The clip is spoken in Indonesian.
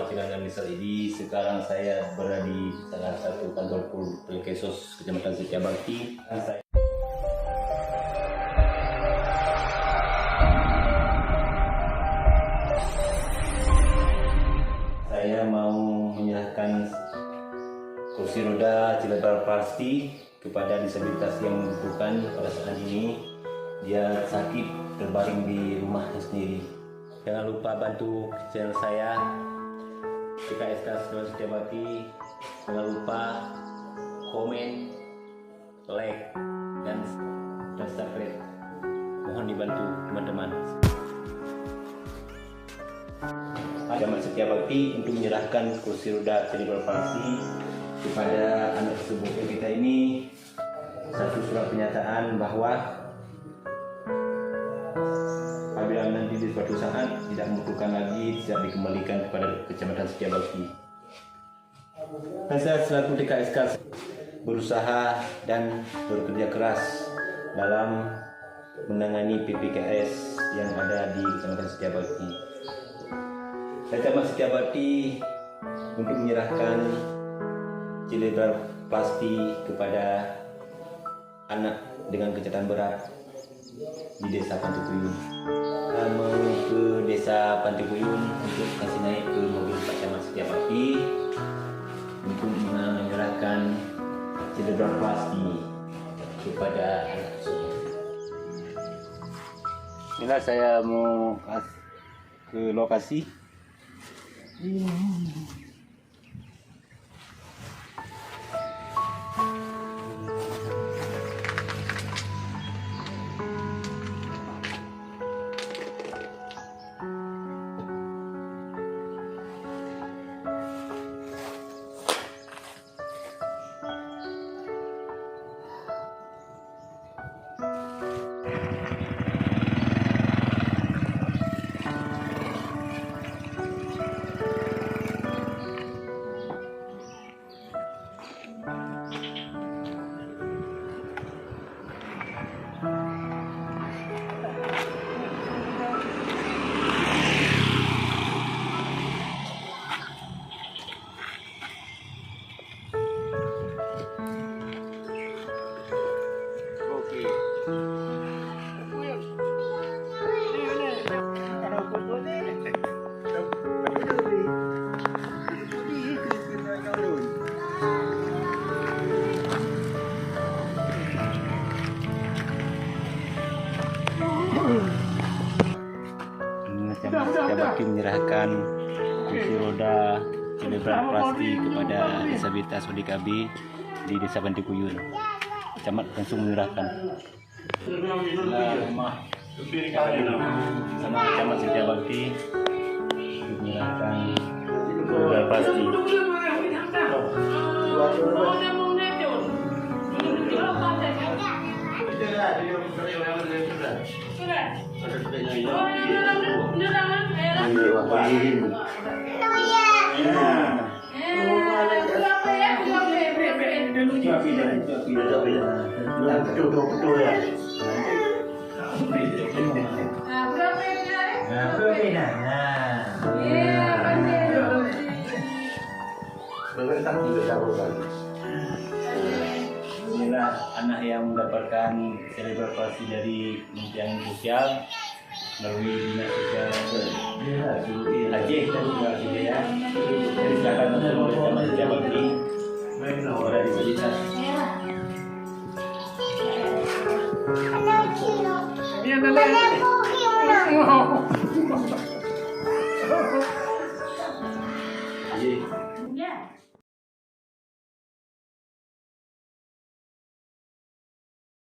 Muhammad Cilangan Misal Idi. Sekarang saya berada di salah satu kantor Polkesos Kecamatan Setiabakti. Saya mau menyerahkan kursi roda cerebral palsy kepada disabilitas yang membutuhkan pada saat ini. Dia sakit terbaring di rumahnya sendiri. Jangan lupa bantu channel saya PKSK Setiabakti. Jangan lupa komen, like, dan subscribe. Mohon dibantu teman-teman. Kecamatan Setiabakti untuk menyerahkan kursi roda cerebral palsy kepada anak tersebut. Kita ini satu surat pernyataan bahwa apabila nanti di suatu saat tidak membutuhkan lagi, tidak dikembalikan kepada Kecamatan Setiabakti. Dan saya selaku TKSK berusaha dan bekerja keras dalam menangani PPKS yang ada di Kecamatan Setiabakti. Kecamatan Setiabakti untuk menyerahkan cerebral palsy kepada anak dengan kecacatan berat di Desa Pantipuyun. Kita mau ke Desa Pantipuyun untuk kasih naik ke mobil Kecamatan Setiabakti untuk menyerahkan cerebral palsy kepada anak tersebut. Inilah saya mau ke lokasi. Setiabakti menyerahkan kursi roda cerebral palsy kepada disabilitas ODKB di Desa Pantipuyun. Camat langsung menyerahkan. Rumah sama Camat Setiabakti untuk menyerahkan cerebral palsy. Inilah anak yang mendapatkan cerebral palsy dari Kementerian Sosial melalui Dinas Sosial Aceh dan juga Aceh. Jadi silakan untuk Kecamatan Setiabakti kepada disabilitas. Ini adalah